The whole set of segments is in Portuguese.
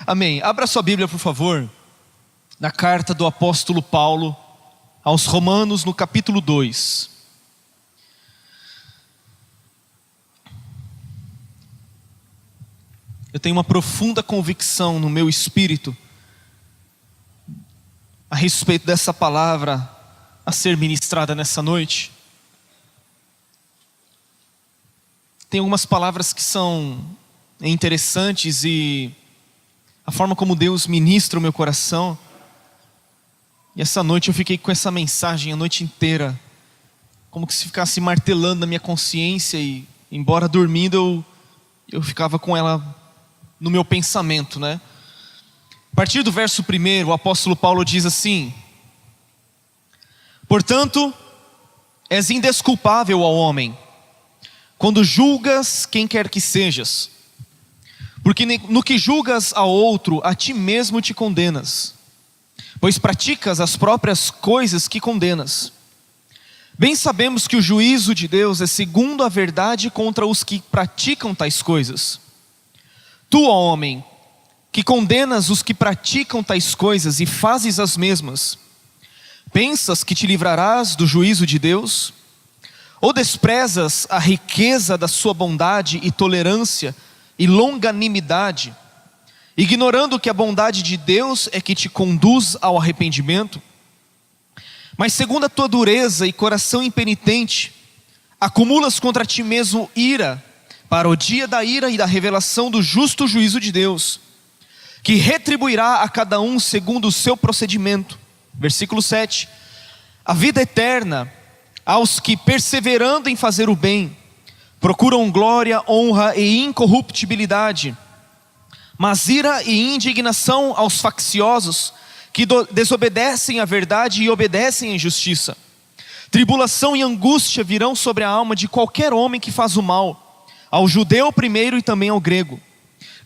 Amém. Abra sua Bíblia, por favor, na carta do apóstolo Paulo aos Romanos, no capítulo 2. Eu tenho uma profunda convicção no meu espírito a respeito dessa palavra a ser ministrada nessa noite. Tem algumas palavras que são interessantes e a forma como Deus ministra o meu coração. E essa noite eu fiquei com essa mensagem a noite inteira, como que se ficasse martelando na minha consciência, e embora dormindo eu ficava com ela no meu pensamento, né? A partir do verso 1, o apóstolo Paulo diz assim: portanto, és indesculpável ao homem, quando julgas quem quer que sejas, porque no que julgas a outro, a ti mesmo te condenas, pois praticas as próprias coisas que condenas. Bem sabemos que o juízo de Deus é segundo a verdade contra os que praticam tais coisas. Tu, ó homem, que condenas os que praticam tais coisas e fazes as mesmas, pensas que te livrarás do juízo de Deus? Ou desprezas a riqueza da sua bondade e tolerância e longanimidade, ignorando que a bondade de Deus é que te conduz ao arrependimento? Mas segundo a tua dureza e coração impenitente, acumulas contra ti mesmo ira, para o dia da ira e da revelação do justo juízo de Deus, que retribuirá a cada um segundo o seu procedimento. Versículo 7. A vida eterna aos que, perseverando em fazer o bem, procuram glória, honra e incorruptibilidade, mas ira e indignação aos facciosos, que desobedecem à verdade e obedecem à injustiça. Tribulação e angústia virão sobre a alma de qualquer homem que faz o mal, ao judeu primeiro e também ao grego.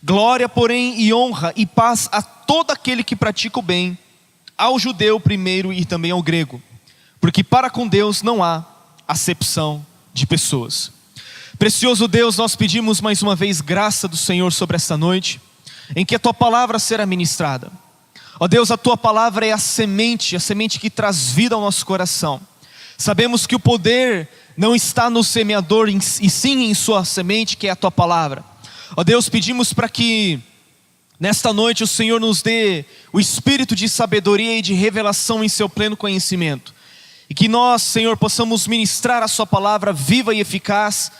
Glória, porém, e honra e paz a todo aquele que pratica o bem, ao judeu primeiro e também ao grego, porque para com Deus não há acepção de pessoas. Precioso Deus, nós pedimos mais uma vez graça do Senhor sobre esta noite, em que a Tua palavra será ministrada. Ó Deus, a Tua palavra é a semente que traz vida ao nosso coração. Sabemos que o poder não está no semeador, e sim em sua semente, que é a Tua palavra. Ó Deus, pedimos para que nesta noite o Senhor nos dê o espírito de sabedoria e de revelação em seu pleno conhecimento, e que nós, Senhor, possamos ministrar a Sua palavra viva e eficaz,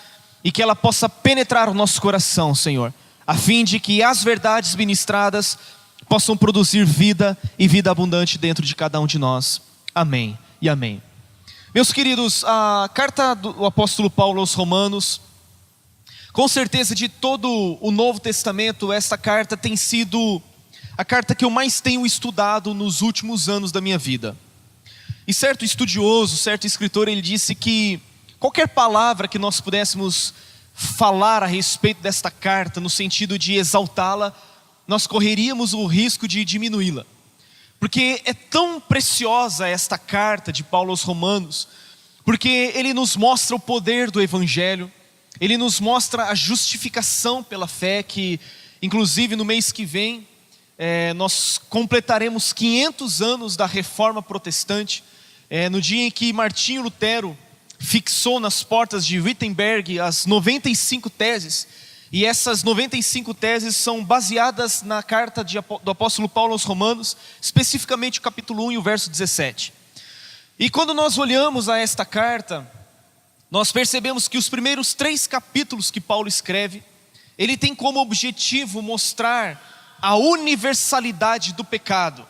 e que ela possa penetrar o nosso coração, Senhor, a fim de que as verdades ministradas possam produzir vida e vida abundante dentro de cada um de nós. Amém e amém. Meus queridos, a carta do apóstolo Paulo aos Romanos, com certeza de todo o Novo Testamento, esta carta tem sido a carta que eu mais tenho estudado nos últimos anos da minha vida. E certo estudioso, certo escritor, ele disse que qualquer palavra que nós pudéssemos falar a respeito desta carta, no sentido de exaltá-la, nós correríamos o risco de diminuí-la. Porque é tão preciosa esta carta de Paulo aos Romanos, porque ele nos mostra o poder do Evangelho, ele nos mostra a justificação pela fé, que inclusive no mês que vem, nós completaremos 500 anos da Reforma Protestante, no dia em que Martinho Lutero fixou nas portas de Wittenberg as 95 teses, e essas 95 teses são baseadas na carta do apóstolo Paulo aos Romanos, especificamente o capítulo 1 e o verso 17. E quando nós olhamos a esta carta, nós percebemos que os primeiros 3 capítulos que Paulo escreve, ele tem como objetivo mostrar a universalidade do pecado,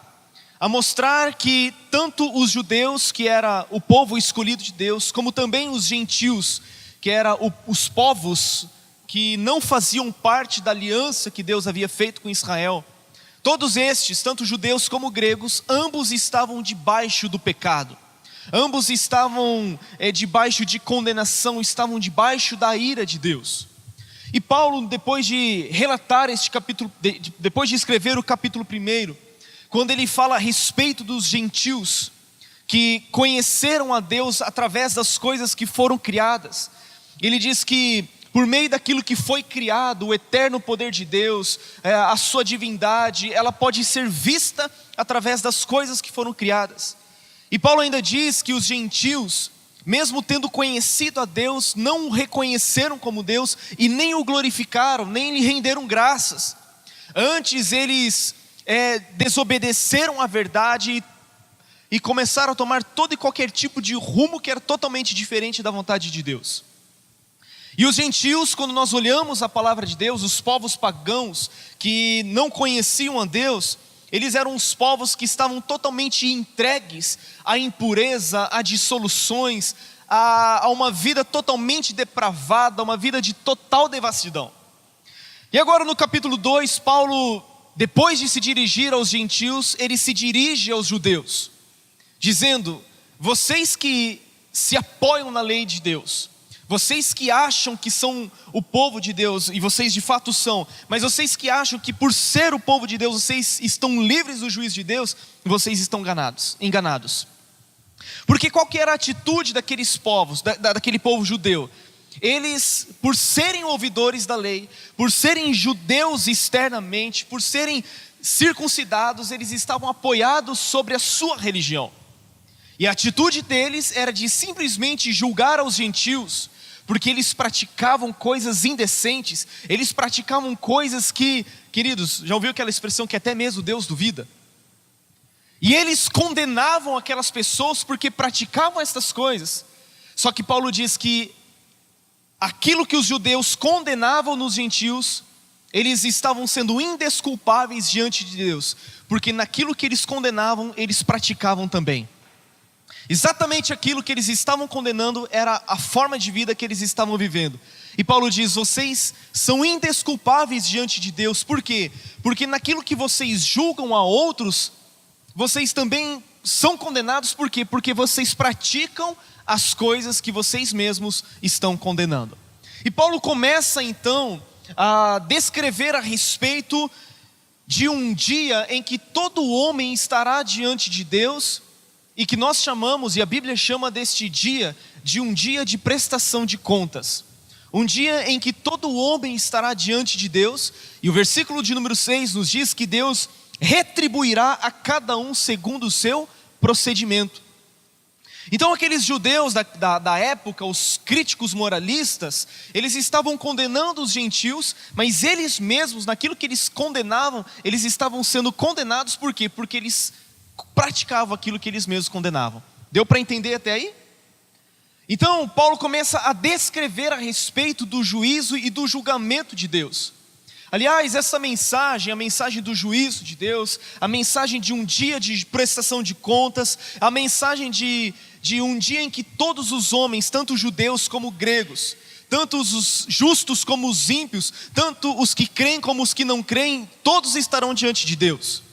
a mostrar que tanto os judeus, que era o povo escolhido de Deus, como também os gentios, que eram os povos que não faziam parte da aliança que Deus havia feito com Israel, todos estes, tanto judeus como gregos, ambos estavam debaixo do pecado, ambos estavam debaixo de condenação, estavam debaixo da ira de Deus. E Paulo, depois de relatar este capítulo, depois de escrever o capítulo 1, quando ele fala a respeito dos gentios que conheceram a Deus através das coisas que foram criadas, ele diz que por meio daquilo que foi criado, o eterno poder de Deus, a sua divindade, ela pode ser vista através das coisas que foram criadas. E Paulo ainda diz que os gentios, mesmo tendo conhecido a Deus, não o reconheceram como Deus e nem o glorificaram, nem lhe renderam graças. Antes eles desobedeceram à verdade e começaram a tomar todo e qualquer tipo de rumo que era totalmente diferente da vontade de Deus. E os gentios, quando nós olhamos a palavra de Deus, os povos pagãos que não conheciam a Deus, eles eram os povos que estavam totalmente entregues à impureza, a dissoluções, a uma vida totalmente depravada, uma vida de total devassidão. E agora no capítulo 2, Paulo, depois de se dirigir aos gentios, ele se dirige aos judeus, dizendo: vocês que se apoiam na lei de Deus, vocês que acham que são o povo de Deus, e vocês de fato são, mas vocês que acham que por ser o povo de Deus, vocês estão livres do juízo de Deus, vocês estão enganados. Porque qual que era a atitude daqueles povos, daquele povo judeu? Eles, por serem ouvidores da lei, por serem judeus externamente, por serem circuncidados, eles estavam apoiados sobre a sua religião. E a atitude deles era de simplesmente julgar aos gentios, porque eles praticavam coisas indecentes, eles praticavam coisas que, queridos, já ouviu aquela expressão que até mesmo Deus duvida? E eles condenavam aquelas pessoas porque praticavam essas coisas. Só que Paulo diz que aquilo que os judeus condenavam nos gentios, eles estavam sendo indesculpáveis diante de Deus, porque naquilo que eles condenavam, eles praticavam também. Exatamente aquilo que eles estavam condenando era a forma de vida que eles estavam vivendo. E Paulo diz: vocês são indesculpáveis diante de Deus. Por quê? Porque naquilo que vocês julgam a outros, vocês também são condenados. Por quê? Porque vocês praticam as coisas que vocês mesmos estão condenando. E Paulo começa então a descrever a respeito de um dia em que todo homem estará diante de Deus, e que nós chamamos, e a Bíblia chama deste dia, de um dia de prestação de contas. Um dia em que todo homem estará diante de Deus, e o versículo de número 6 nos diz que Deus retribuirá a cada um segundo o seu procedimento. Então aqueles judeus da época, os críticos moralistas, eles estavam condenando os gentios, mas eles mesmos, naquilo que eles condenavam, eles estavam sendo condenados. Por quê? Porque eles praticavam aquilo que eles mesmos condenavam. Deu para entender até aí? Então Paulo começa a descrever a respeito do juízo e do julgamento de Deus. Aliás, essa mensagem, a mensagem do juízo de Deus, a mensagem de um dia de prestação de contas, a mensagem de um dia em que todos os homens, tanto judeus como gregos, tanto os justos como os ímpios, tanto os que creem como os que não creem, todos estarão diante de Deus.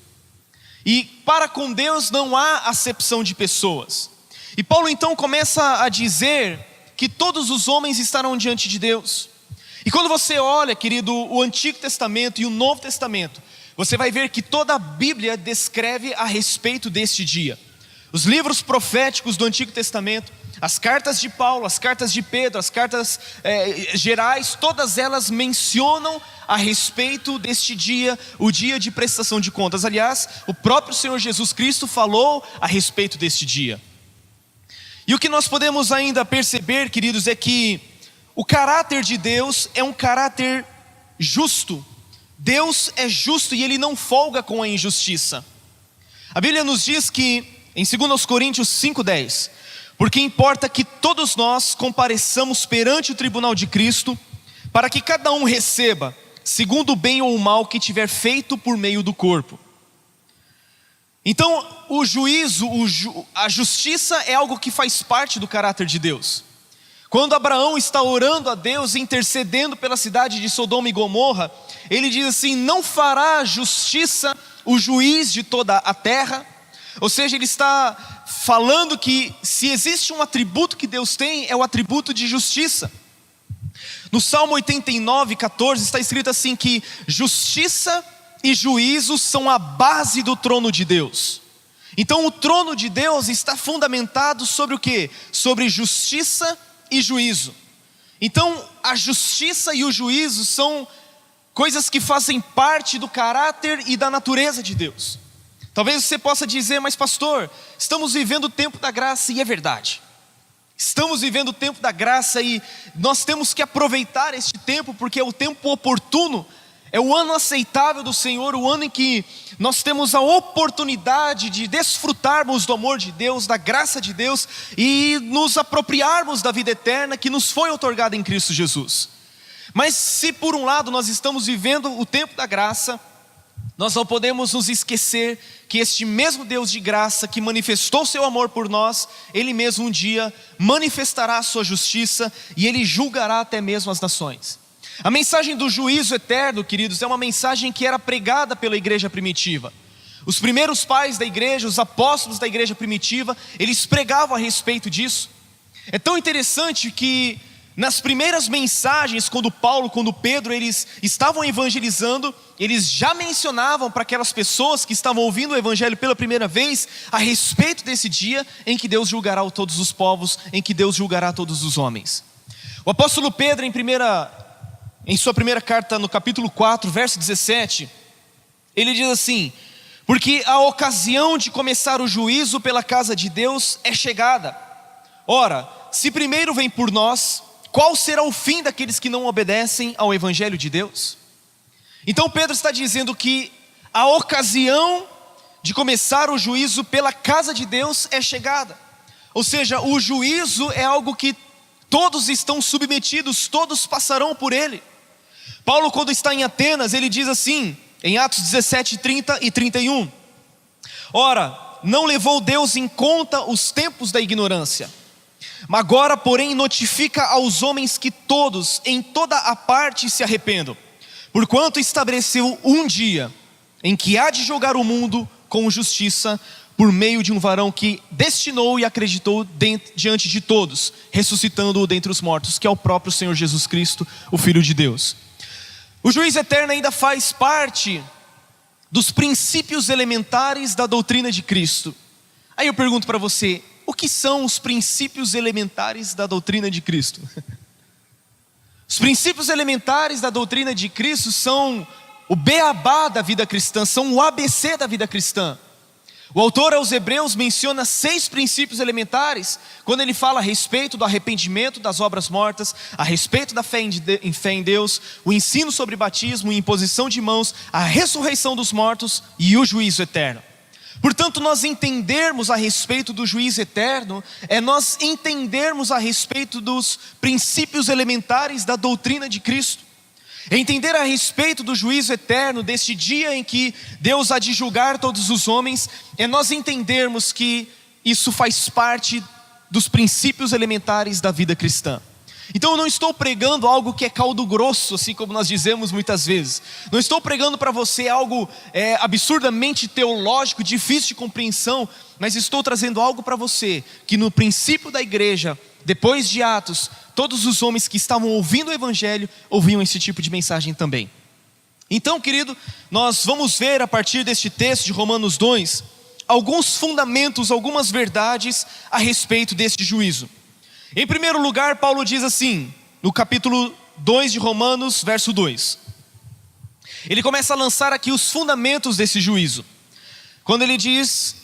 E para com Deus não há acepção de pessoas. E Paulo então começa a dizer que todos os homens estarão diante de Deus. E quando você olha, querido, o Antigo Testamento e o Novo Testamento, você vai ver que toda a Bíblia descreve a respeito deste dia. Os livros proféticos do Antigo Testamento, as cartas de Paulo, as cartas de Pedro, as cartas gerais, todas elas mencionam a respeito deste dia, o dia de prestação de contas. Aliás, o próprio Senhor Jesus Cristo falou a respeito deste dia. E o que nós podemos ainda perceber, queridos, é que o caráter de Deus é um caráter justo. Deus é justo e Ele não folga com a injustiça. A Bíblia nos diz que, em 2 Coríntios 5,10, porque importa que todos nós compareçamos perante o tribunal de Cristo, para que cada um receba, segundo o bem ou o mal que tiver feito por meio do corpo. Então, o juízo, a justiça é algo que faz parte do caráter de Deus. Quando Abraão está orando a Deus, intercedendo pela cidade de Sodoma e Gomorra, ele diz assim: não fará justiça o juiz de toda a terra. Ou seja, ele está falando que se existe um atributo que Deus tem, é o atributo de justiça. No Salmo 89:14 está escrito assim que justiça e juízo são a base do trono de Deus. Então o trono de Deus está fundamentado sobre o quê? Sobre justiça e juízo. Então, a justiça e o juízo são coisas que fazem parte do caráter e da natureza de Deus. Talvez você possa dizer, mas pastor, estamos vivendo o tempo da graça, e é verdade. Estamos vivendo o tempo da graça e nós temos que aproveitar este tempo, porque é o tempo oportuno, é o ano aceitável do Senhor, o ano em que nós temos a oportunidade de desfrutarmos do amor de Deus, da graça de Deus e nos apropriarmos da vida eterna que nos foi outorgada em Cristo Jesus. Mas se por um lado nós estamos vivendo o tempo da graça, nós não podemos nos esquecer que este mesmo Deus de graça que manifestou seu amor por nós, Ele mesmo um dia manifestará a sua justiça e Ele julgará até mesmo as nações. A mensagem do juízo eterno, queridos, é uma mensagem que era pregada pela igreja primitiva. Os primeiros pais da igreja, os apóstolos da igreja primitiva, eles pregavam a respeito disso. É tão interessante que nas primeiras mensagens, quando Paulo, quando Pedro, eles estavam evangelizando, eles já mencionavam para aquelas pessoas que estavam ouvindo o evangelho pela primeira vez, a respeito desse dia em que Deus julgará todos os povos, em que Deus julgará todos os homens. O apóstolo Pedro, em sua primeira carta, no capítulo 4, verso 17, ele diz assim: porque a ocasião de começar o juízo pela casa de Deus é chegada. Ora, se primeiro vem por nós, qual será o fim daqueles que não obedecem ao evangelho de Deus? Então Pedro está dizendo que a ocasião de começar o juízo pela casa de Deus é chegada. Ou seja, o juízo é algo que todos estão submetidos, todos passarão por ele. Paulo, quando está em Atenas, ele diz assim, em Atos 17, 30 e 31: ora, não levou Deus em conta os tempos da ignorância, agora porém notifica aos homens que todos, em toda a parte, se arrependam, porquanto estabeleceu um dia em que há de julgar o mundo com justiça, por meio de um varão que destinou e acreditou diante de todos, ressuscitando-o dentre os mortos, que é o próprio Senhor Jesus Cristo, o Filho de Deus. O juízo eterno ainda faz parte dos princípios elementares da doutrina de Cristo. Aí eu pergunto para você, o que são os princípios elementares da doutrina de Cristo? Os princípios elementares da doutrina de Cristo são o beabá da vida cristã, são o ABC da vida cristã. O autor aos Hebreus menciona 6 princípios elementares, quando ele fala a respeito do arrependimento das obras mortas, a respeito da fé em Deus, o ensino sobre batismo e imposição de mãos, a ressurreição dos mortos e o juízo eterno. Portanto, nós entendermos a respeito do juízo eterno, é nós entendermos a respeito dos princípios elementares da doutrina de Cristo. Entender a respeito do juízo eterno, deste dia em que Deus há de julgar todos os homens, é nós entendermos que isso faz parte dos princípios elementares da vida cristã. Então eu não estou pregando algo que é caldo grosso, assim como nós dizemos muitas vezes. Não estou pregando para você algo absurdamente teológico, difícil de compreensão, mas estou trazendo algo para você, que no princípio da igreja, depois de Atos, todos os homens que estavam ouvindo o evangelho, ouviam esse tipo de mensagem também. Então, querido, nós vamos ver a partir deste texto de Romanos 2, alguns fundamentos, algumas verdades a respeito deste juízo. Em primeiro lugar, Paulo diz assim, no capítulo 2 de Romanos, verso 2. Ele começa a lançar aqui os fundamentos desse juízo. Quando ele diz: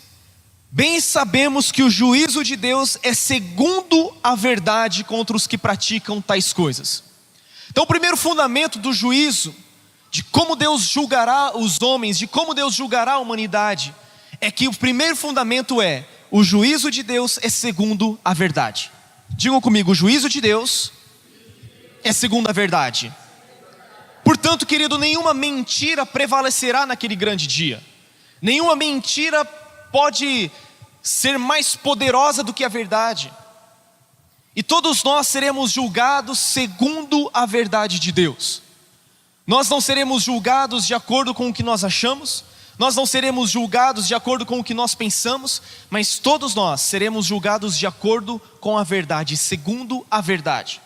bem sabemos que o juízo de Deus é segundo a verdade contra os que praticam tais coisas. Então o primeiro fundamento do juízo, de como Deus julgará os homens, de como Deus julgará a humanidade, é que o primeiro fundamento é: o juízo de Deus é segundo a verdade. Digam comigo, o juízo de Deus é segundo a verdade. Portanto, querido, nenhuma mentira prevalecerá naquele grande dia. Nenhuma mentira pode ser mais poderosa do que a verdade. E todos nós seremos julgados segundo a verdade de Deus. Nós não seremos julgados de acordo com o que nós achamos, nós não seremos julgados de acordo com o que nós pensamos, mas todos nós seremos julgados de acordo com a verdade, segundo a verdade.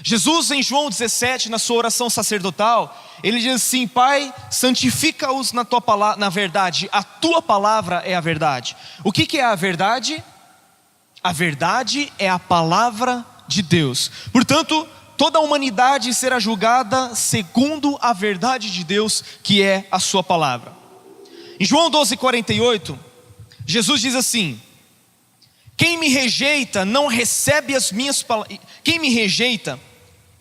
Jesus, em João 17, na sua oração sacerdotal, ele diz assim: Pai, santifica-os na tua palavra, na verdade, a tua palavra é a verdade. O que é a verdade? A verdade é a palavra de Deus. Portanto, toda a humanidade será julgada segundo a verdade de Deus, que é a sua palavra. Em João 12:48, Jesus diz assim: quem me rejeita não recebe as minhas palavras. Quem me rejeita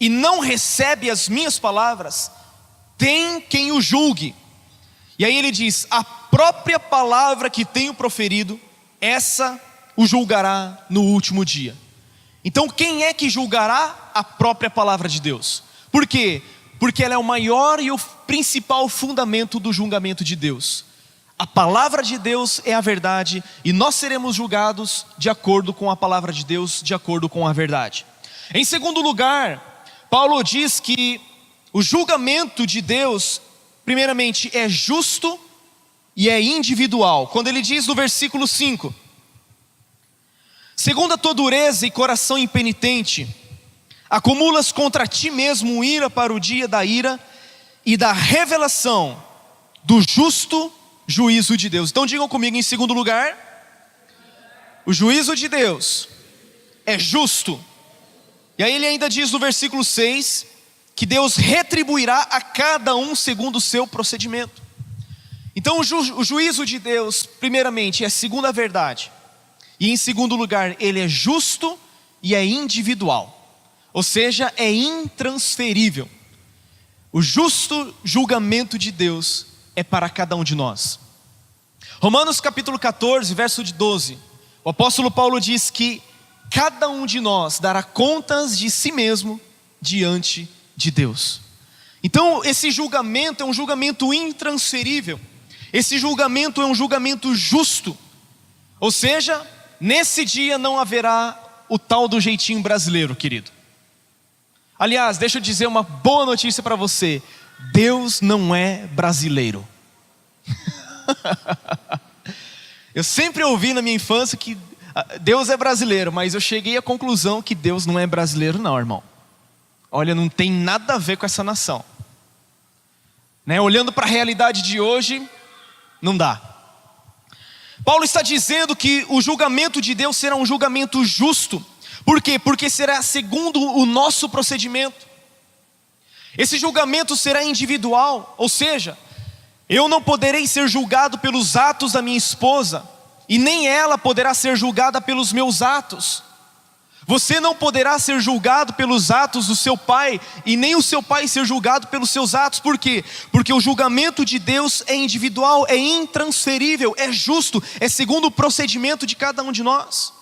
e não recebe as minhas palavras, tem quem o julgue. E aí ele diz: a própria palavra que tenho proferido, essa o julgará no último dia. Então quem é que julgará? A própria palavra de Deus. Por quê? Porque ela é o maior e o principal fundamento do julgamento de Deus. A palavra de Deus é a verdade, e nós seremos julgados de acordo com a palavra de Deus, de acordo com a verdade. Em segundo lugar, Paulo diz que o julgamento de Deus, primeiramente, é justo e é individual. Quando ele diz no versículo 5: segundo a tua dureza e coração impenitente, acumulas contra ti mesmo ira para o dia da ira e da revelação do justo juízo de Deus. Então digam comigo, em segundo lugar, o juízo de Deus é justo. E aí ele ainda diz no versículo 6, que Deus retribuirá a cada um segundo o seu procedimento. Então o juízo de Deus, primeiramente, é segundo a verdade. E em segundo lugar, ele é justo e é individual. Ou seja, é intransferível. O justo julgamento de Deus é para cada um de nós. Romanos capítulo 14, verso 12. O apóstolo Paulo diz que cada um de nós dará contas de si mesmo diante de Deus. Então esse julgamento é um julgamento intransferível. Esse julgamento é um julgamento justo. Ou seja, nesse dia não haverá o tal do jeitinho brasileiro, querido. Aliás, deixa eu dizer uma boa notícia para você: Deus não é brasileiro. Eu sempre ouvi na minha infância que Deus é brasileiro, mas eu cheguei à conclusão que Deus não é brasileiro não, irmão. Olha, não tem nada a ver com essa nação, né? Olhando para a realidade de hoje, não dá. Paulo está dizendo que o julgamento de Deus será um julgamento justo. Por quê? Porque será segundo o nosso procedimento. Esse julgamento será individual, ou seja, eu não poderei ser julgado pelos atos da minha esposa, e nem ela poderá ser julgada pelos meus atos. Você não poderá ser julgado pelos atos do seu pai, e nem o seu pai ser julgado pelos seus atos. Por quê? Porque o julgamento de Deus é individual, é intransferível, é justo, é segundo o procedimento de cada um de nós.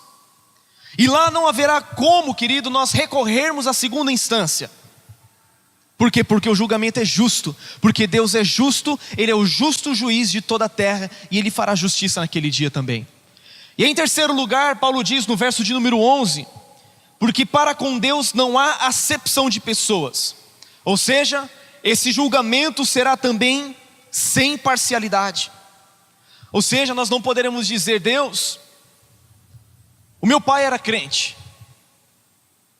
E lá não haverá como, querido, nós recorrermos à segunda instância. Por quê? Porque o julgamento é justo, porque Deus é justo, Ele é o justo juiz de toda a terra, e Ele fará justiça naquele dia também. E em terceiro lugar, Paulo diz no verso de número 11, porque para com Deus não há acepção de pessoas. Ou seja, esse julgamento será também sem parcialidade. Ou seja, nós não poderemos dizer: Deus, o meu pai era crente,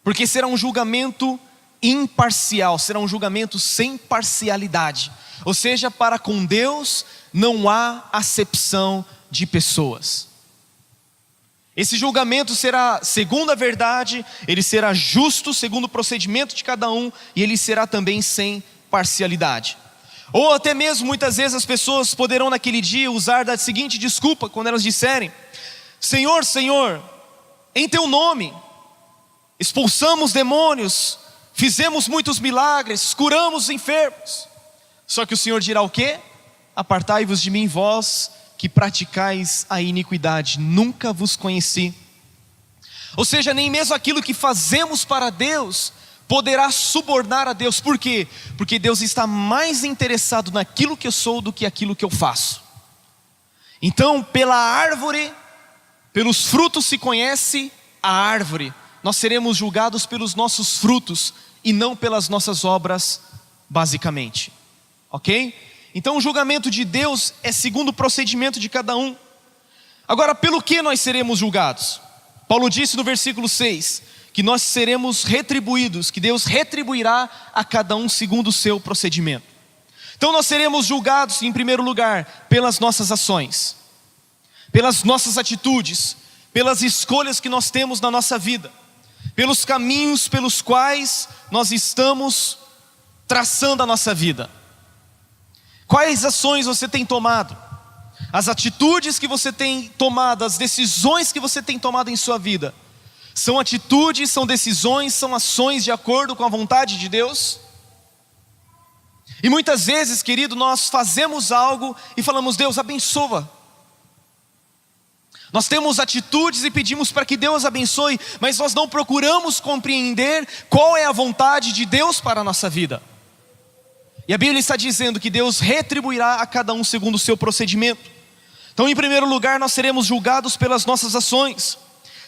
porque será um julgamento imparcial, será um julgamento sem parcialidade. Ou seja, para com Deus não há acepção de pessoas. Esse julgamento será segundo a verdade, ele será justo segundo o procedimento de cada um, e ele será também sem parcialidade. Ou até mesmo muitas vezes as pessoas poderão naquele dia usar da seguinte desculpa, quando elas disserem: Senhor, Senhor, em teu nome expulsamos demônios, fizemos muitos milagres, curamos os enfermos. Só que o Senhor dirá o quê? Apartai-vos de mim, vós que praticais a iniquidade, nunca vos conheci. Ou seja, nem mesmo aquilo que fazemos para Deus poderá subornar a Deus. Por quê? Porque Deus está mais interessado naquilo que eu sou do que aquilo que eu faço. Então, pela árvore, pelos frutos se conhece a árvore. Nós seremos julgados pelos nossos frutos e não pelas nossas obras, basicamente. Ok? Então o julgamento de Deus é segundo o procedimento de cada um. Agora, pelo que nós seremos julgados? Paulo disse no versículo 6, que nós seremos retribuídos, que Deus retribuirá a cada um segundo o seu procedimento. Então nós seremos julgados, em primeiro lugar, pelas nossas ações, pelas nossas atitudes, pelas escolhas que nós temos na nossa vida. pelos caminhos pelos quais nós estamos traçando a nossa vida. Quais ações você tem tomado? As atitudes que você tem tomado, as decisões que você tem tomado em sua vida, são atitudes, são decisões, são ações de acordo com a vontade de Deus? E muitas vezes, querido, nós fazemos algo e falamos: Deus abençoa. Nós temos atitudes e pedimos para que Deus abençoe, mas nós não procuramos compreender qual é a vontade de Deus para a nossa vida. E a Bíblia está dizendo que Deus retribuirá a cada um segundo o seu procedimento. Então, em primeiro lugar, nós seremos julgados pelas nossas ações.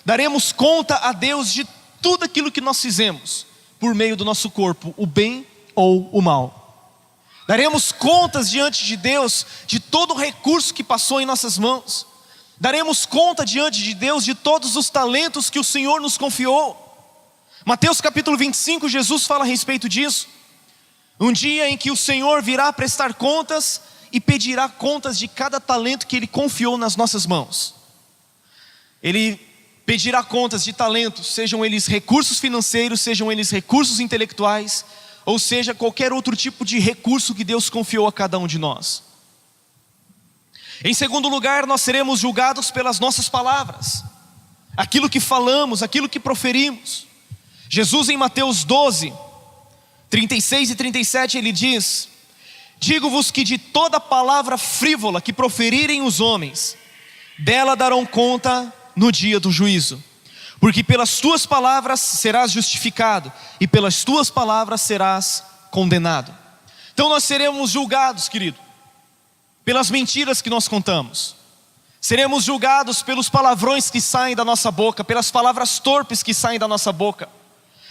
Daremos conta a Deus de tudo aquilo que nós fizemos por meio do nosso corpo, o bem ou o mal. Daremos contas diante de Deus de todo o recurso que passou em nossas mãos. Daremos conta diante de Deus de todos os talentos que o Senhor nos confiou. Mateus capítulo 25, Jesus fala a respeito disso. Um dia em que o Senhor virá prestar contas e pedirá contas de cada talento que Ele confiou nas nossas mãos. Ele pedirá contas de talentos, sejam eles recursos financeiros, sejam eles recursos intelectuais, ou seja, qualquer outro tipo de recurso que Deus confiou a cada um de nós. Em segundo lugar, nós seremos julgados pelas nossas palavras, aquilo que falamos, aquilo que proferimos. Jesus, em Mateus 12, 36 e 37, Ele diz: digo-vos que de toda palavra frívola que proferirem os homens, dela darão conta no dia do juízo. Porque pelas tuas palavras serás justificado, e pelas tuas palavras serás condenado. Então nós seremos julgados, querido, pelas mentiras que nós contamos. Seremos julgados pelos palavrões que saem da nossa boca, pelas palavras torpes que saem da nossa boca.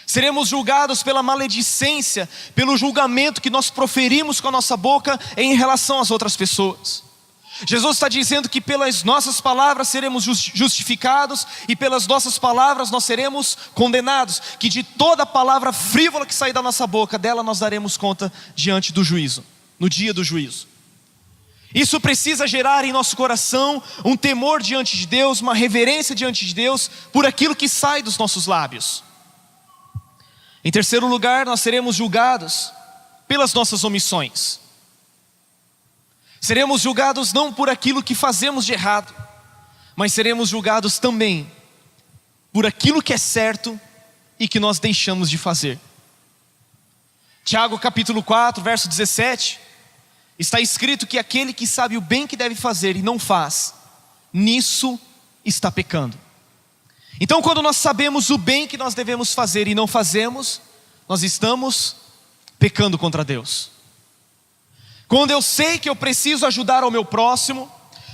Seremos julgados pela maledicência, pelo julgamento que nós proferimos com a nossa boca em relação às outras pessoas. Jesus está dizendo que pelas nossas palavras seremos justificados, e pelas nossas palavras nós seremos condenados. Que de toda palavra frívola que sair da nossa boca, dela nós daremos conta diante do juízo, no dia do juízo. Isso precisa gerar em nosso coração um temor diante de Deus, uma reverência diante de Deus por aquilo que sai dos nossos lábios. Em terceiro lugar, nós seremos julgados pelas nossas omissões. Seremos julgados não por aquilo que fazemos de errado, mas seremos julgados também por aquilo que é certo e que nós deixamos de fazer. Tiago capítulo 4, verso 17, está escrito que aquele que sabe o bem que deve fazer e não faz, nisso está pecando. Então, quando nós sabemos o bem que nós devemos fazer e não fazemos, nós estamos pecando contra Deus. Quando eu sei que eu preciso ajudar ao meu próximo,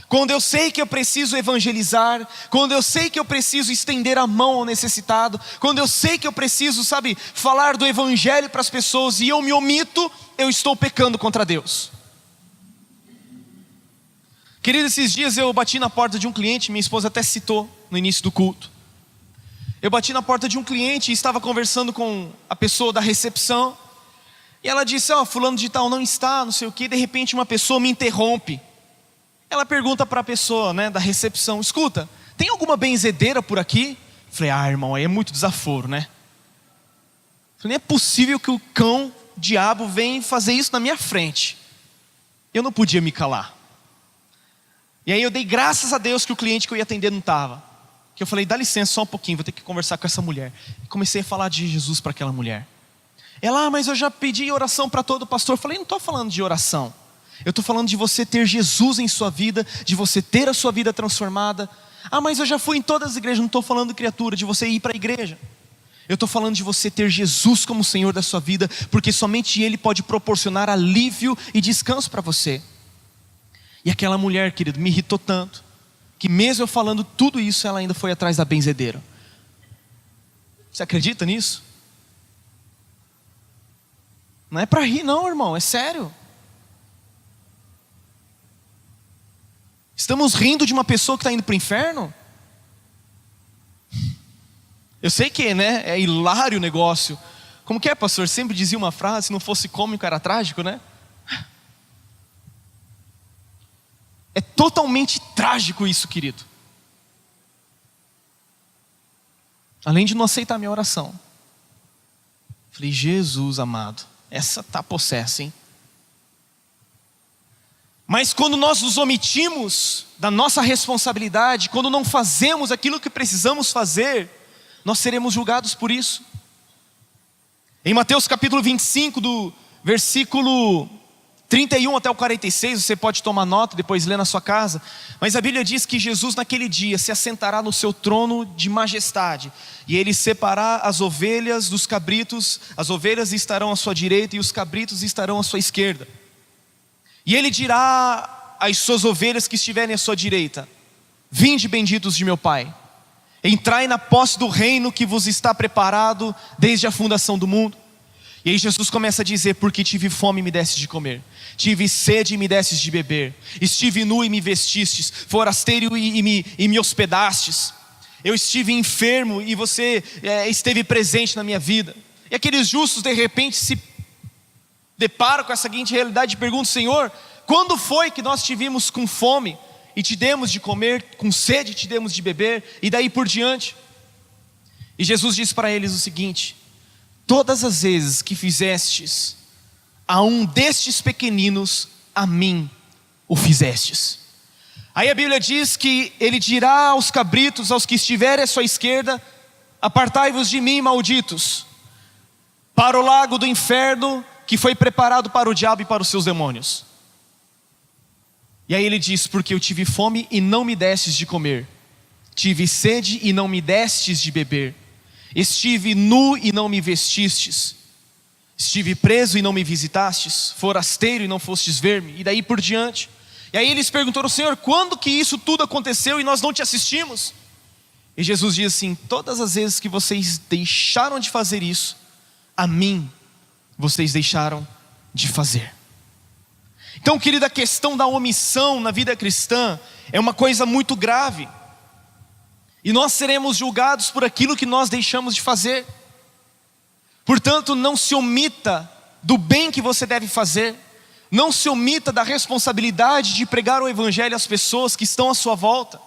quando eu sei que eu preciso evangelizar, quando eu sei que eu preciso estender a mão ao necessitado, quando eu sei que eu preciso, falar do evangelho para as pessoas e eu me omito, eu estou pecando contra Deus. Querido, esses dias eu bati na porta de um cliente, minha esposa até citou no início do culto. Eu bati na porta de um cliente e estava conversando com a pessoa da recepção. E ela disse: fulano de tal não está, não sei o que. De repente uma pessoa me interrompe. Ela pergunta para a pessoa, da recepção: escuta, tem alguma benzedeira por aqui? Falei: irmão, aí é muito desaforo, né? Falei: não é possível que o cão, o diabo, venha fazer isso na minha frente. Eu não podia me calar. E aí eu dei graças a Deus que o cliente que eu ia atender não estava. Que eu falei: dá licença só um pouquinho, vou ter que conversar com essa mulher. E comecei a falar de Jesus para aquela mulher. Ela: mas eu já pedi oração para todo pastor. Eu falei: não estou falando de oração. Eu estou falando de você ter Jesus em sua vida, de você ter a sua vida transformada. Mas eu já fui em todas as igrejas. Não estou falando, criatura, de você ir para a igreja. Eu estou falando de você ter Jesus como Senhor da sua vida, porque somente Ele pode proporcionar alívio e descanso para você. E aquela mulher, querido, me irritou tanto, que mesmo eu falando tudo isso, ela ainda foi atrás da benzedeira. Você acredita nisso? Não é para rir não, irmão, é sério. Estamos rindo de uma pessoa que está indo para o inferno? Eu sei que, é hilário o negócio. Como que é, pastor? Sempre dizia uma frase: se não fosse cômico era trágico, né? É totalmente trágico isso, querido. além de não aceitar a minha oração. Falei, Jesus amado, essa tá possessa, hein? Mas quando nós nos omitimos da nossa responsabilidade, quando não fazemos aquilo que precisamos fazer, nós seremos julgados por isso. Em Mateus capítulo 25, do versículo 31 até o 46, você pode tomar nota, depois ler na sua casa. Mas a Bíblia diz que Jesus naquele dia se assentará no seu trono de majestade, e ele separará as ovelhas dos cabritos. As ovelhas estarão à sua direita e os cabritos estarão à sua esquerda. E ele dirá às suas ovelhas que estiverem à sua direita: vinde benditos de meu Pai, entrai na posse do reino que vos está preparado desde a fundação do mundo. E aí Jesus começa a dizer: porque tive fome e me destes de comer, tive sede e me destes de beber, estive nu e me vestistes, forasteiro e me hospedastes, eu estive enfermo e você esteve presente na minha vida. E aqueles justos de repente se deparam com essa seguinte realidade e perguntam: Senhor, quando foi que nós te vimos com fome e te demos de comer, com sede e te demos de beber, e daí por diante? E Jesus diz para eles o seguinte: todas as vezes que fizestes a um destes pequeninos, a mim o fizestes. Aí a Bíblia diz que ele dirá aos cabritos, aos que estiverem à sua esquerda: apartai-vos de mim, malditos, para o lago do inferno, que foi preparado para o diabo e para os seus demônios. E aí ele diz: porque eu tive fome e não me destes de comer, tive sede e não me destes de beber, estive nu e não me vestistes, estive preso e não me visitastes, forasteiro e não fostes ver-me, e daí por diante. E aí eles perguntaram: Senhor, quando que isso tudo aconteceu e nós não te assistimos? E Jesus diz assim: todas as vezes que vocês deixaram de fazer isso, a mim vocês deixaram de fazer. Então, querido, a questão da omissão na vida cristã é uma coisa muito grave, e nós seremos julgados por aquilo que nós deixamos de fazer. Portanto, não se omita do bem que você deve fazer, não se omita da responsabilidade de pregar o evangelho às pessoas que estão à sua volta.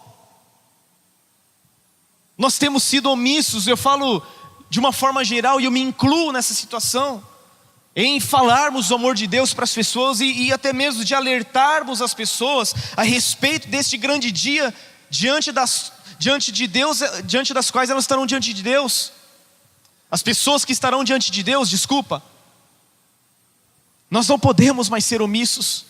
Nós temos sido omissos, eu falo de uma forma geral e eu me incluo nessa situação, em falarmos do amor de Deus para as pessoas e até mesmo de alertarmos as pessoas a respeito deste grande dia diante de Deus, diante das quais elas estarão diante de Deus. As pessoas que estarão diante de Deus, desculpa. Nós não podemos mais ser omissos.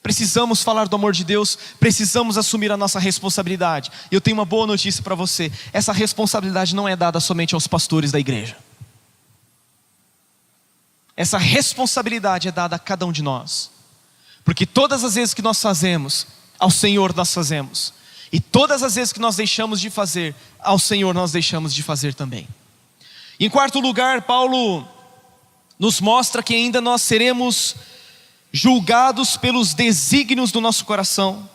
Precisamos falar do amor de Deus, precisamos assumir a nossa responsabilidade. E eu tenho uma boa notícia para você: essa responsabilidade não é dada somente aos pastores da igreja. Essa responsabilidade é dada a cada um de nós, porque todas as vezes que nós fazemos, ao Senhor nós fazemos, e todas as vezes que nós deixamos de fazer, ao Senhor nós deixamos de fazer também. Em quarto lugar, Paulo nos mostra que ainda nós seremos julgados pelos desígnios do nosso coração.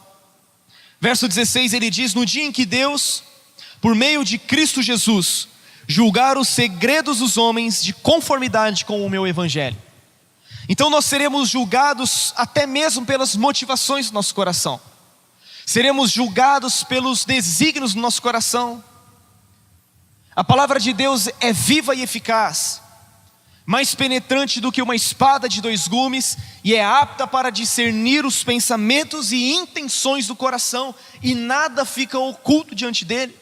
Verso 16 ele diz: no dia em que Deus, por meio de Cristo Jesus, julgar os segredos dos homens de conformidade com o meu evangelho. Então nós seremos julgados até mesmo pelas motivações do nosso coração. Seremos julgados pelos desígnios do nosso coração. A palavra de Deus é viva e eficaz, mais penetrante do que uma espada de dois gumes, e é apta para discernir os pensamentos e intenções do coração, e nada fica oculto diante dele.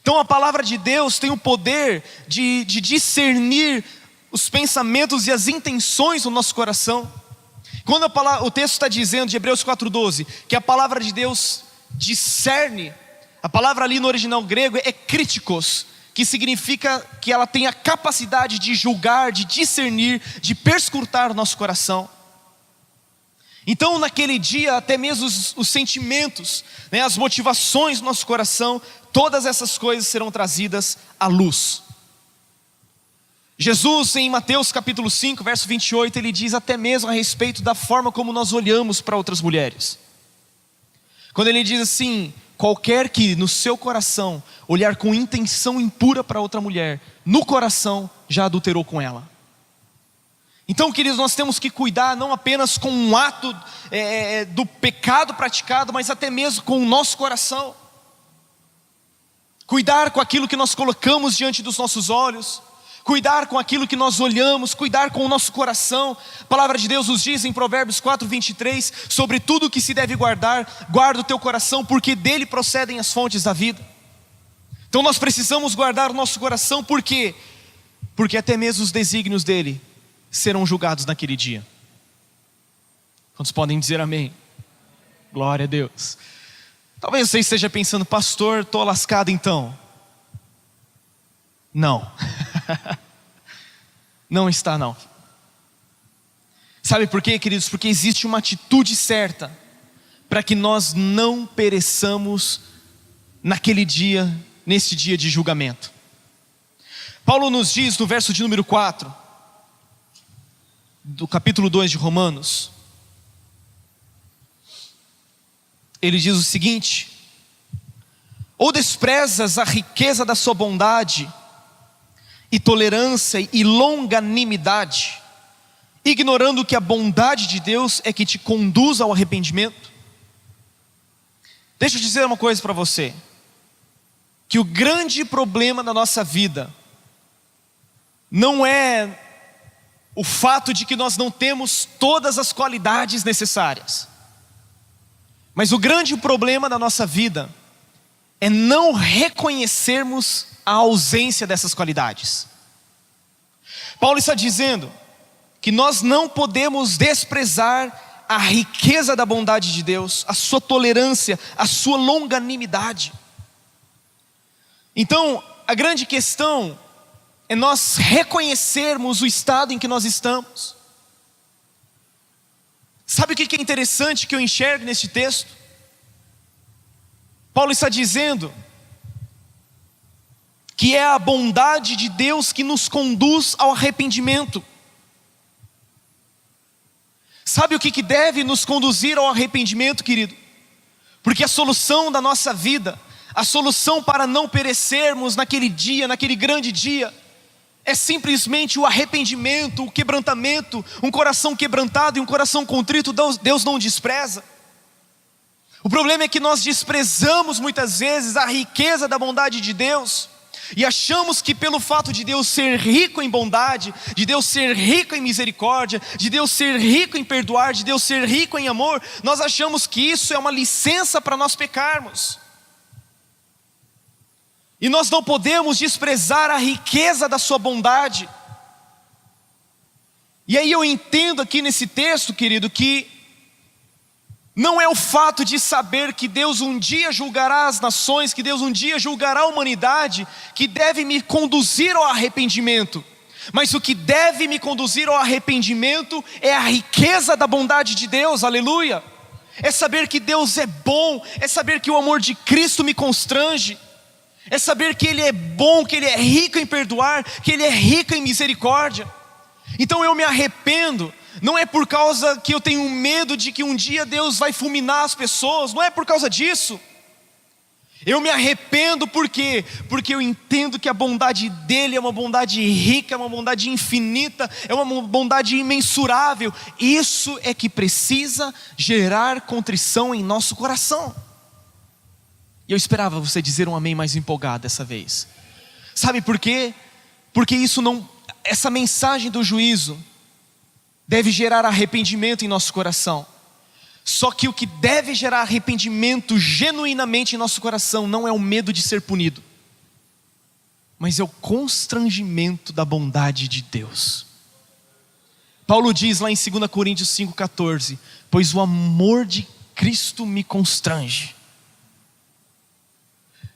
Então a palavra de Deus tem o poder de discernir os pensamentos e as intenções do nosso coração. Quando o texto está dizendo, de Hebreus 4:12, que a palavra de Deus discerne, a palavra ali no original grego é kritikos, que significa que ela tem a capacidade de julgar, de discernir, de perscrutar o nosso coração. Então naquele dia, até mesmo os sentimentos, as motivações do nosso coração, todas essas coisas serão trazidas à luz. Jesus, em Mateus capítulo 5, verso 28, ele diz até mesmo a respeito da forma como nós olhamos para outras mulheres. Quando ele diz assim: qualquer que no seu coração olhar com intenção impura para outra mulher, no coração já adulterou com ela. Então, queridos, nós temos que cuidar não apenas com um ato do pecado praticado, mas até mesmo com o nosso coração. cuidar com aquilo que nós colocamos diante dos nossos olhos, cuidar com aquilo que nós olhamos, cuidar com o nosso coração. A palavra de Deus nos diz em Provérbios 4:23, sobre tudo que se deve guardar, guarda o teu coração, porque dele procedem as fontes da vida. Então nós precisamos guardar o nosso coração, por quê? Porque até mesmo os desígnios dele serão julgados naquele dia. Quantos podem dizer amém? Glória a Deus. Talvez você esteja pensando, pastor, estou lascado então. Não. Não está não. Sabe por quê, queridos? Porque existe uma atitude certa para que nós não pereçamos naquele dia, nesse dia de julgamento. Paulo nos diz no verso de número 4 do capítulo 2 de Romanos, ele diz o seguinte: ou desprezas a riqueza da sua bondade e tolerância e longanimidade, ignorando que a bondade de Deus é que te conduz ao arrependimento? Deixa eu dizer uma coisa para você, que o grande problema da nossa vida não é o fato de que nós não temos todas as qualidades necessárias, mas o grande problema da nossa vida é não reconhecermos a ausência dessas qualidades. Paulo está dizendo que nós não podemos desprezar a riqueza da bondade de Deus, a sua tolerância, a sua longanimidade. Então, a grande questão é nós reconhecermos o estado em que nós estamos. Sabe o que é interessante que eu enxergo neste texto? Paulo está dizendo que é a bondade de Deus que nos conduz ao arrependimento. Sabe o que deve nos conduzir ao arrependimento, querido? Porque a solução da nossa vida, a solução para não perecermos naquele dia, naquele grande dia, é simplesmente o arrependimento, o quebrantamento. Um coração quebrantado e um coração contrito, Deus não despreza. O problema é que nós desprezamos muitas vezes a riqueza da bondade de Deus, e achamos que pelo fato de Deus ser rico em bondade, de Deus ser rico em misericórdia, de Deus ser rico em perdoar, de Deus ser rico em amor, nós achamos que isso é uma licença para nós pecarmos. E nós não podemos desprezar a riqueza da sua bondade. E aí eu entendo aqui nesse texto, querido, que não é o fato de saber que Deus um dia julgará as nações, que Deus um dia julgará a humanidade, que deve me conduzir ao arrependimento. Mas o que deve me conduzir ao arrependimento é a riqueza da bondade de Deus, aleluia. É saber que Deus é bom, é saber que o amor de Cristo me constrange, é saber que Ele é bom, que Ele é rico em perdoar, que Ele é rico em misericórdia. Então eu me arrependo, não é por causa que eu tenho medo de que um dia Deus vai fulminar as pessoas, não é por causa disso. Eu me arrependo por quê? Porque eu entendo que a bondade dEle é uma bondade rica, é uma bondade infinita, é uma bondade imensurável. Isso é que precisa gerar contrição em nosso coração. E eu esperava você dizer um amém mais empolgado dessa vez. Sabe por quê? Porque essa mensagem do juízo deve gerar arrependimento em nosso coração. Só que o que deve gerar arrependimento genuinamente em nosso coração não é o medo de ser punido, mas é o constrangimento da bondade de Deus. Paulo diz lá em 2 Coríntios 5,14: pois o amor de Cristo me constrange.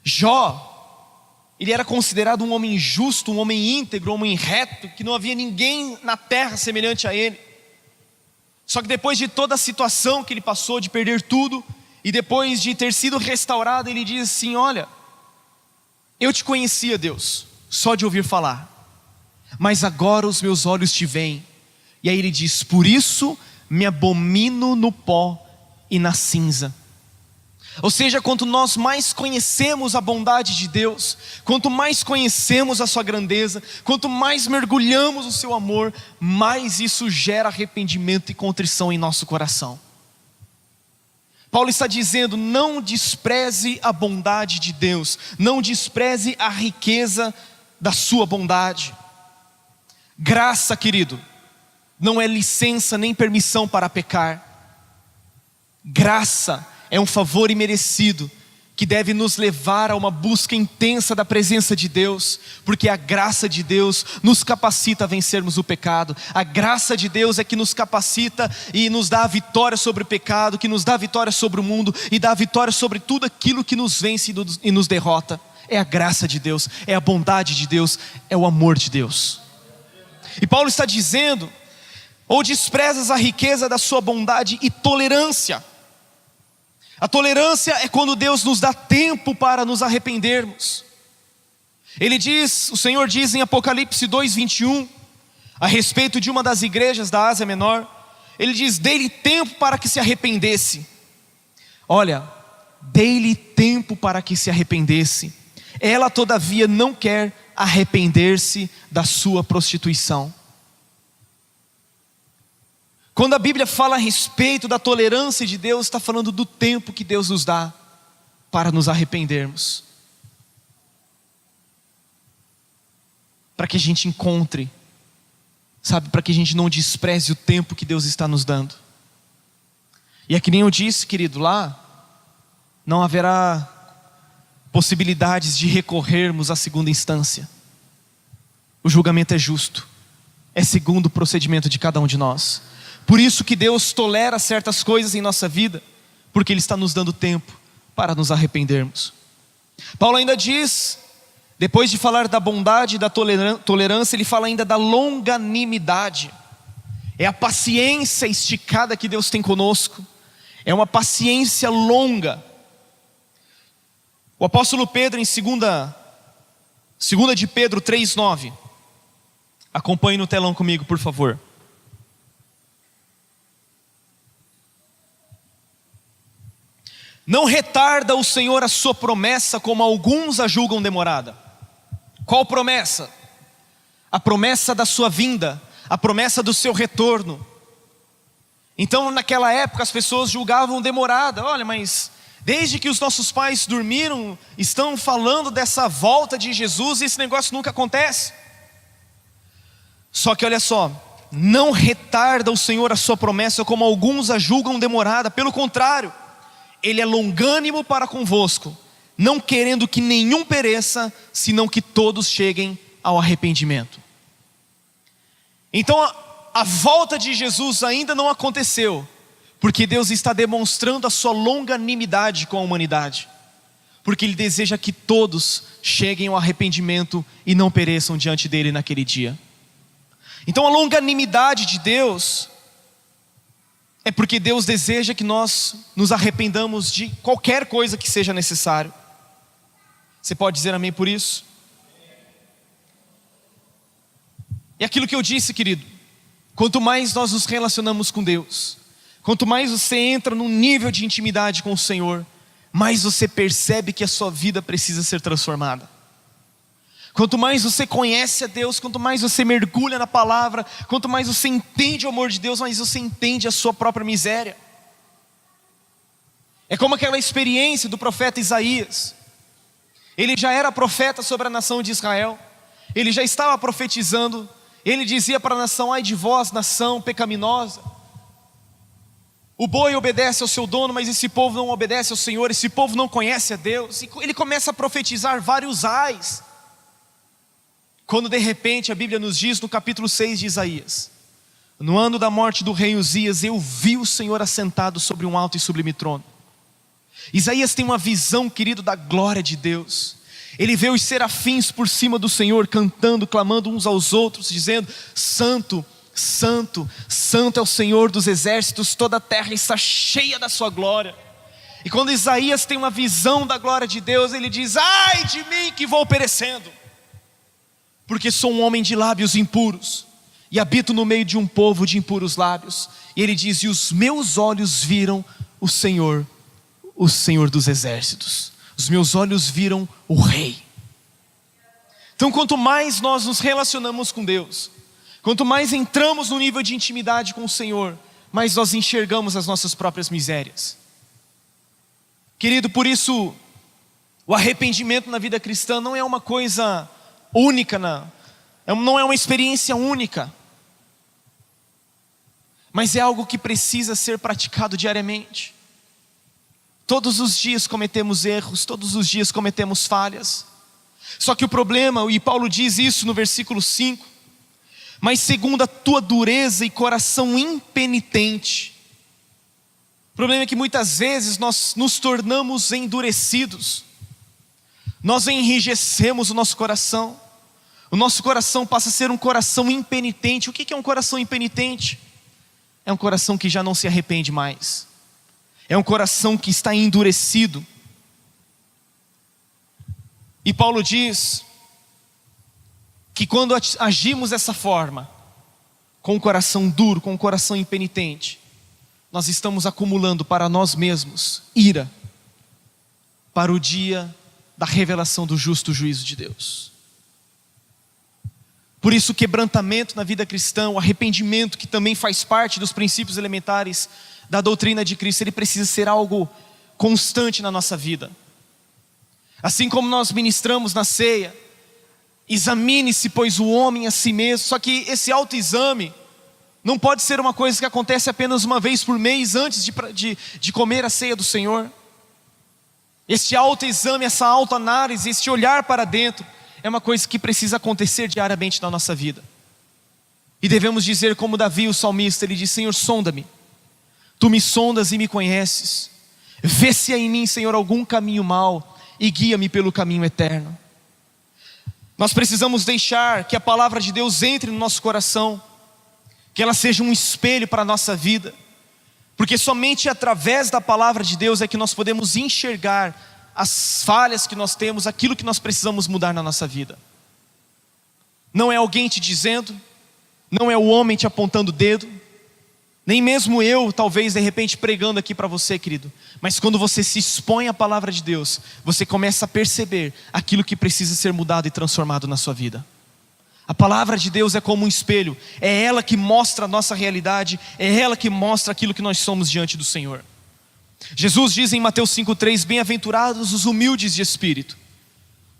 Jó, ele era considerado um homem justo, um homem íntegro, um homem reto, que não havia ninguém na terra semelhante a ele. Só que depois de toda a situação que ele passou, de perder tudo, e depois de ter sido restaurado, ele diz assim: olha, eu te conhecia, Deus, só de ouvir falar, mas agora os meus olhos te veem. E aí ele diz: por isso me abomino no pó e na cinza. Ou seja, quanto nós mais conhecemos a bondade de Deus, quanto mais conhecemos a sua grandeza, quanto mais mergulhamos no seu amor, mais isso gera arrependimento e contrição em nosso coração. Paulo está dizendo: não despreze a bondade de Deus, não despreze a riqueza da sua bondade. Graça, querido, não é licença nem permissão para pecar. Graça é um favor imerecido que deve nos levar a uma busca intensa da presença de Deus, porque a graça de Deus nos capacita a vencermos o pecado. A graça de Deus é que nos capacita e nos dá a vitória sobre o pecado, que nos dá a vitória sobre o mundo e dá a vitória sobre tudo aquilo que nos vence e nos derrota. É a graça de Deus, é a bondade de Deus, é o amor de Deus. E Paulo está dizendo: ou desprezas a riqueza da sua bondade e tolerância. A tolerância é quando Deus nos dá tempo para nos arrependermos. O Senhor diz em Apocalipse 2:21, a respeito de uma das igrejas da Ásia Menor, Ele diz: dei-lhe tempo para que se arrependesse. Olha, dei-lhe tempo para que se arrependesse. Ela todavia não quer arrepender-se da sua prostituição. Quando a Bíblia fala a respeito da tolerância de Deus, está falando do tempo que Deus nos dá para nos arrependermos, para que a gente encontre, para que a gente não despreze o tempo que Deus está nos dando. E é que nem eu disse, querido, lá não haverá possibilidades de recorrermos à segunda instância. O julgamento é justo, é segundo o procedimento de cada um de nós. Por isso que Deus tolera certas coisas em nossa vida, porque Ele está nos dando tempo para nos arrependermos. Paulo ainda diz, depois de falar da bondade e da tolerância, ele fala ainda da longanimidade. É a paciência esticada que Deus tem conosco, é uma paciência longa. O apóstolo Pedro, em 2 de Pedro 3:9, acompanhe no telão comigo, por favor. Não retarda o Senhor a sua promessa, como alguns a julgam demorada. Qual promessa? A promessa da sua vinda, a promessa do seu retorno. Então naquela época as pessoas julgavam demorada. Olha, mas desde que os nossos pais dormiram, estão falando dessa volta de Jesus e esse negócio nunca acontece. Só que olha só, não retarda o Senhor a sua promessa, como alguns a julgam demorada. Pelo contrário, Ele é longânimo para convosco, não querendo que nenhum pereça, senão que todos cheguem ao arrependimento. Então a volta de Jesus ainda não aconteceu, porque Deus está demonstrando a sua longanimidade com a humanidade, porque Ele deseja que todos cheguem ao arrependimento e não pereçam diante dEle naquele dia. Então a longanimidade de Deus é porque Deus deseja que nós nos arrependamos de qualquer coisa que seja necessário. Você pode dizer amém por isso? E aquilo que eu disse, querido, quanto mais nós nos relacionamos com Deus, quanto mais você entra num nível de intimidade com o Senhor, mais você percebe que a sua vida precisa ser transformada. Quanto mais você conhece a Deus, quanto mais você mergulha na palavra, quanto mais você entende o amor de Deus, mais você entende a sua própria miséria. É como aquela experiência do profeta Isaías. Ele já era profeta sobre a nação de Israel, ele já estava profetizando, ele dizia para a nação: ai de vós, nação pecaminosa, o boi obedece ao seu dono, mas esse povo não obedece ao Senhor, esse povo não conhece a Deus. E ele começa a profetizar vários ais, quando de repente a Bíblia nos diz no capítulo 6 de Isaías: no ano da morte do rei Uzias, eu vi o Senhor assentado sobre um alto e sublime trono. Isaías tem uma visão, querido, da glória de Deus. Ele vê os serafins por cima do Senhor, cantando, clamando uns aos outros, dizendo: santo, santo, santo é o Senhor dos exércitos, toda a terra está cheia da sua glória. E quando Isaías tem uma visão da glória de Deus, ele diz: ai de mim que vou perecendo, porque sou um homem de lábios impuros, e habito no meio de um povo de impuros lábios. E ele diz: e os meus olhos viram o Senhor dos exércitos. Os meus olhos viram o Rei. Então quanto mais nós nos relacionamos com Deus, quanto mais entramos no nível de intimidade com o Senhor, mais nós enxergamos as nossas próprias misérias. Querido, por isso, o arrependimento na vida cristã não é uma coisa única, não é uma experiência única, mas é algo que precisa ser praticado diariamente. Todos os dias cometemos erros, todos os dias cometemos falhas. Só que o problema, e Paulo diz isso no versículo 5, mas segundo a tua dureza e coração impenitente. O problema é que muitas vezes nós nos tornamos endurecidos, nós enrijecemos o nosso coração passa a ser um coração impenitente. O que é um coração impenitente? É um coração que já não se arrepende mais, é um coração que está endurecido. E Paulo diz que quando agimos dessa forma, com o coração duro, com o coração impenitente, nós estamos acumulando para nós mesmos ira, para o dia da revelação do justo juízo de Deus. Por isso o quebrantamento na vida cristã, o arrependimento, que também faz parte dos princípios elementares da doutrina de Cristo, ele precisa ser algo constante na nossa vida. Assim como nós ministramos na ceia, examine-se pois o homem a si mesmo. Só que esse autoexame não pode ser uma coisa que acontece apenas uma vez por mês antes de comer a ceia do Senhor. Este autoexame, essa autoanálise, este olhar para dentro, é uma coisa que precisa acontecer diariamente na nossa vida. E devemos dizer como Davi, o salmista, ele diz: Senhor, sonda-me, tu me sondas e me conheces, vê se há em mim, Senhor, algum caminho mau, e guia-me pelo caminho eterno. Nós precisamos deixar que a palavra de Deus entre no nosso coração, que ela seja um espelho para a nossa vida, porque somente através da palavra de Deus é que nós podemos enxergar as falhas que nós temos, aquilo que nós precisamos mudar na nossa vida. Não é alguém te dizendo, não é o homem te apontando o dedo, nem mesmo eu, talvez de repente pregando aqui para você, querido, mas quando você se expõe à palavra de Deus, você começa a perceber aquilo que precisa ser mudado e transformado na sua vida. A palavra de Deus é como um espelho, é ela que mostra a nossa realidade, é ela que mostra aquilo que nós somos diante do Senhor. Jesus diz em Mateus 5,3: bem-aventurados os humildes de espírito,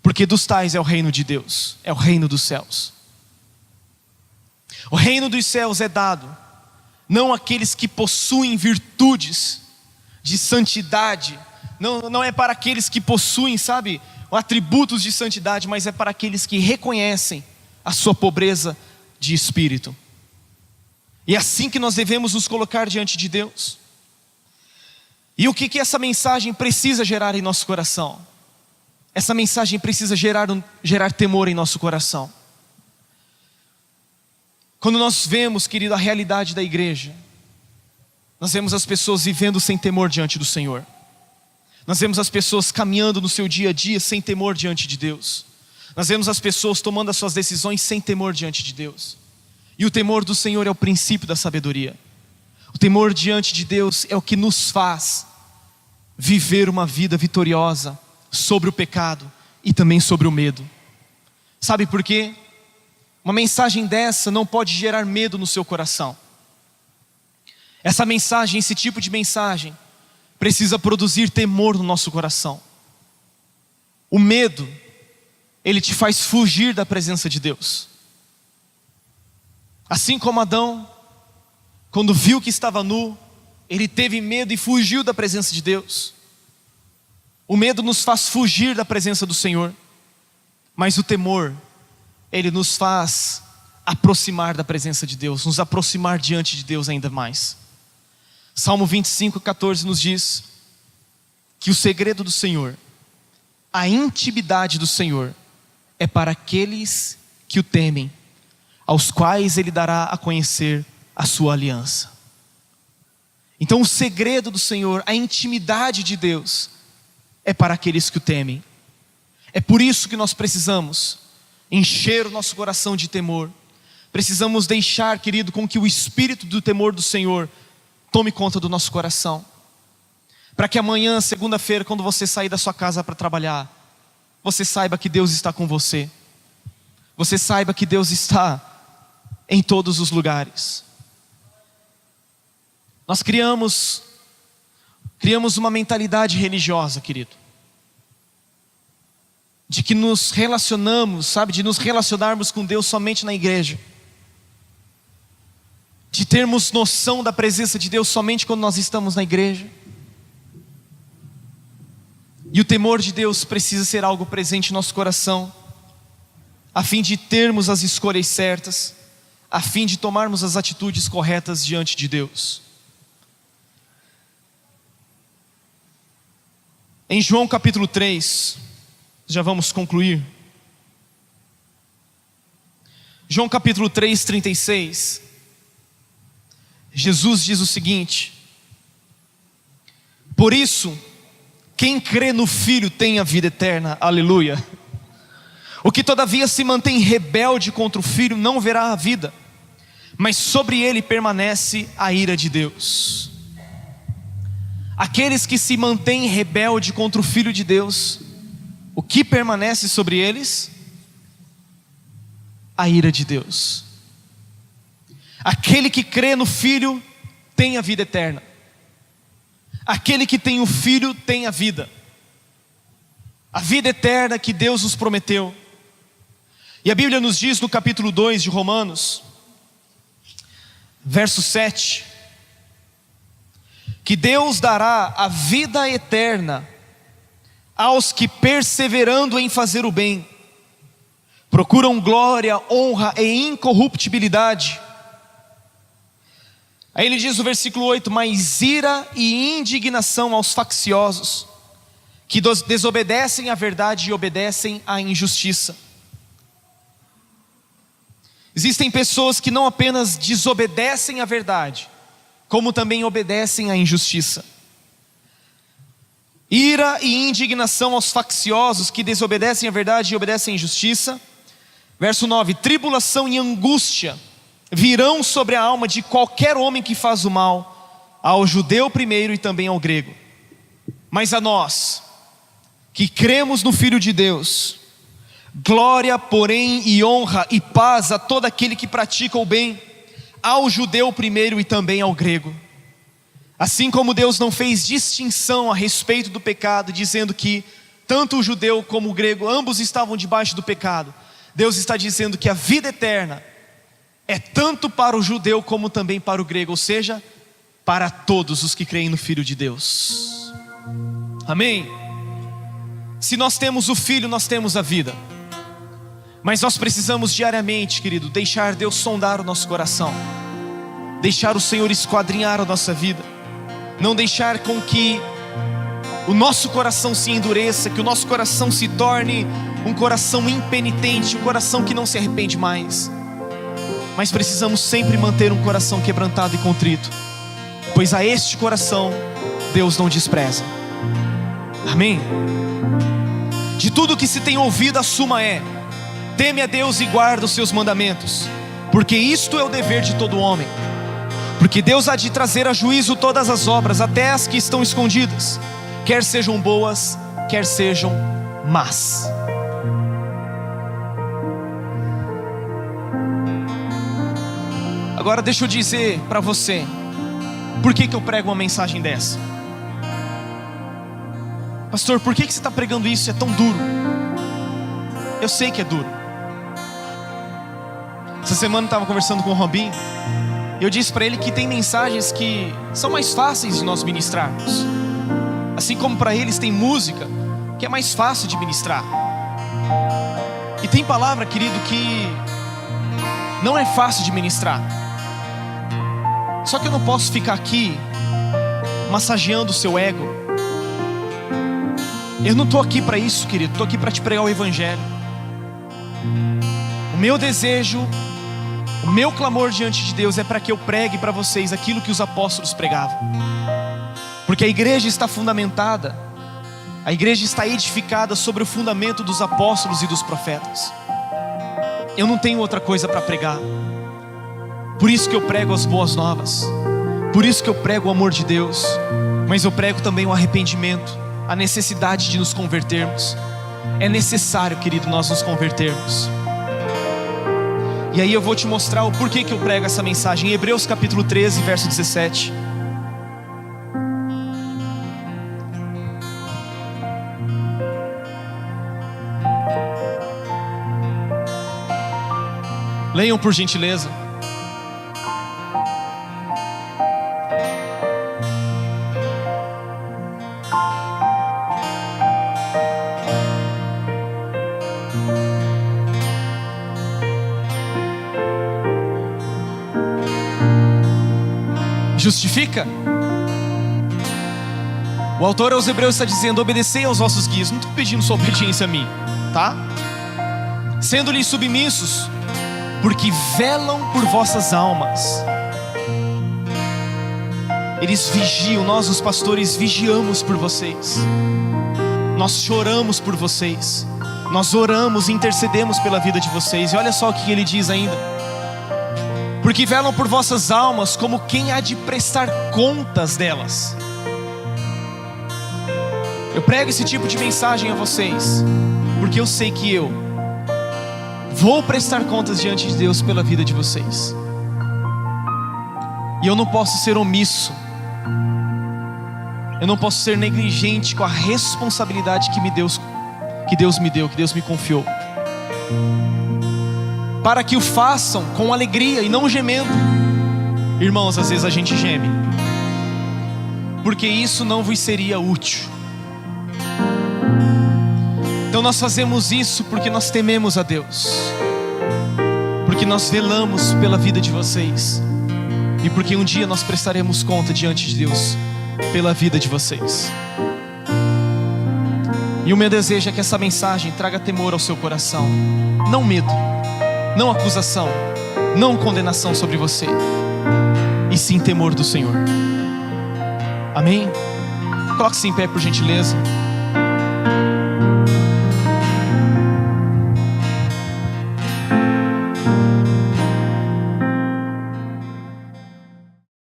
porque dos tais é o reino de Deus, é o reino dos céus. O reino dos céus é dado não àqueles que possuem virtudes de santidade, não é para aqueles que possuem, sabe, atributos de santidade, mas é para aqueles que reconhecem a sua pobreza de espírito. E é assim que nós devemos nos colocar diante de Deus. E o que essa mensagem precisa gerar em nosso coração? Essa mensagem precisa gerar temor em nosso coração. Quando nós vemos, querido, a realidade da igreja, nós vemos as pessoas vivendo sem temor diante do Senhor. Nós vemos as pessoas caminhando no seu dia a dia sem temor diante de Deus. Nós vemos as pessoas tomando as suas decisões sem temor diante de Deus. E o temor do Senhor é o princípio da sabedoria. O temor diante de Deus é o que nos faz viver uma vida vitoriosa sobre o pecado e também sobre o medo. Sabe por quê? Uma mensagem dessa não pode gerar medo no seu coração. Essa mensagem, esse tipo de mensagem, precisa produzir temor no nosso coração. O medo, ele te faz fugir da presença de Deus. Assim como Adão, quando viu que estava nu, ele teve medo e fugiu da presença de Deus. O medo nos faz fugir da presença do Senhor, mas o temor, ele nos faz aproximar da presença de Deus, nos aproximar diante de Deus ainda mais. Salmo 25:14 nos diz que o segredo do Senhor, a intimidade do Senhor, é para aqueles que o temem, aos quais Ele dará a conhecer a sua aliança. Então o segredo do Senhor, a intimidade de Deus, é para aqueles que o temem. É por isso que nós precisamos encher o nosso coração de temor. Precisamos deixar, querido, com que o espírito do temor do Senhor tome conta do nosso coração, para que amanhã, segunda-feira, quando você sair da sua casa para trabalhar, você saiba que Deus está com você. Você saiba que Deus está em todos os lugares. Nós criamos Criamos uma mentalidade religiosa, querido, de que nos relacionamos, sabe, de nos relacionarmos com Deus somente na igreja, de termos noção da presença de Deus somente quando nós estamos na igreja. E o temor de Deus precisa ser algo presente em nosso coração, a fim de termos as escolhas certas, a fim de tomarmos as atitudes corretas diante de Deus. Em João capítulo 3, já vamos concluir. João capítulo 3, 36. Jesus diz o seguinte: por isso, quem crê no Filho tem a vida eterna. Aleluia. O que todavia se mantém rebelde contra o Filho não verá a vida, mas sobre ele permanece a ira de Deus. Aqueles que se mantêm rebelde contra o Filho de Deus, o que permanece sobre eles? A ira de Deus. Aquele que crê no Filho tem a vida eterna. Aquele que tem o Filho tem a vida eterna que Deus nos prometeu. E a Bíblia nos diz no capítulo 2 de Romanos, verso 7, que Deus dará a vida eterna aos que, perseverando em fazer o bem, procuram glória, honra e incorruptibilidade. Aí ele diz no versículo 8: mas ira e indignação aos facciosos, que desobedecem à verdade e obedecem à injustiça. Existem pessoas que não apenas desobedecem à verdade, como também obedecem à injustiça. Ira e indignação aos facciosos, que desobedecem à verdade e obedecem à injustiça. Verso 9: tribulação e angústia virão sobre a alma de qualquer homem que faz o mal, ao judeu primeiro e também ao grego. Mas a nós, que cremos no Filho de Deus, glória, porém, e honra e paz a todo aquele que pratica o bem, ao judeu primeiro e também ao grego. Assim como Deus não fez distinção a respeito do pecado, dizendo que tanto o judeu como o grego, ambos estavam debaixo do pecado, Deus está dizendo que a vida eterna é tanto para o judeu como também para o grego, ou seja, para todos os que creem no Filho de Deus. Amém? Se nós temos o Filho, nós temos a vida. Mas nós precisamos diariamente, querido, deixar Deus sondar o nosso coração, deixar o Senhor esquadrinhar a nossa vida, não deixar com que o nosso coração se endureça, que o nosso coração se torne um coração impenitente, um coração que não se arrepende mais. Mas precisamos sempre manter um coração quebrantado e contrito, pois a este coração Deus não despreza. Amém? De tudo que se tem ouvido, a suma é: teme a Deus e guarda os seus mandamentos, porque isto é o dever de todo homem. Porque Deus há de trazer a juízo todas as obras, até as que estão escondidas, quer sejam boas, quer sejam más. Agora deixa eu dizer para você, por que eu prego uma mensagem dessa? Pastor, por que você está pregando isso? É tão duro. Eu sei que é duro. Essa semana eu estava conversando com o Robinho, e eu disse para ele que tem mensagens que são mais fáceis de nós ministrarmos, assim como para eles tem música que é mais fácil de ministrar. E tem palavra, querido, que não é fácil de ministrar. Só que eu não posso ficar aqui massageando o seu ego. Eu não estou aqui para isso, querido. Estou aqui para te pregar o Evangelho. O meu desejo, o meu clamor diante de Deus é para que eu pregue para vocês aquilo que os apóstolos pregavam. Porque a igreja está fundamentada, a igreja está edificada sobre o fundamento dos apóstolos e dos profetas. Eu não tenho outra coisa para pregar. Por isso que eu prego as boas novas, por isso que eu prego o amor de Deus, mas eu prego também o arrependimento, a necessidade de nos convertermos. É necessário, querido, nós nos convertermos. E aí eu vou te mostrar o porquê que eu prego essa mensagem. Em Hebreus capítulo 13, verso 17. Leiam por gentileza. Justifica. O autor aos Hebreus está dizendo: obedecei aos vossos guias. Não estou pedindo sua obediência a mim, tá? Sendo-lhes submissos, porque velam por vossas almas. Eles vigiam, nós os pastores vigiamos por vocês. Nós choramos por vocês. Nós oramos e intercedemos pela vida de vocês. E olha só o que ele diz ainda: porque velam por vossas almas como quem há de prestar contas delas. Eu prego esse tipo de mensagem a vocês, porque eu sei que eu vou prestar contas diante de Deus pela vida de vocês. E eu não posso ser omisso. Eu não posso ser negligente com a responsabilidade que Deus me deu, que Deus me confiou. Para que o façam com alegria e não gemendo. Irmãos, às vezes a gente geme, porque isso não vos seria útil. Então nós fazemos isso porque nós tememos a Deus, porque nós velamos pela vida de vocês, e porque um dia nós prestaremos conta diante de Deus pela vida de vocês. E o meu desejo é que essa mensagem traga temor ao seu coração, não medo, não acusação, não condenação sobre você, e sim temor do Senhor. Amém? Coloque-se em pé por gentileza.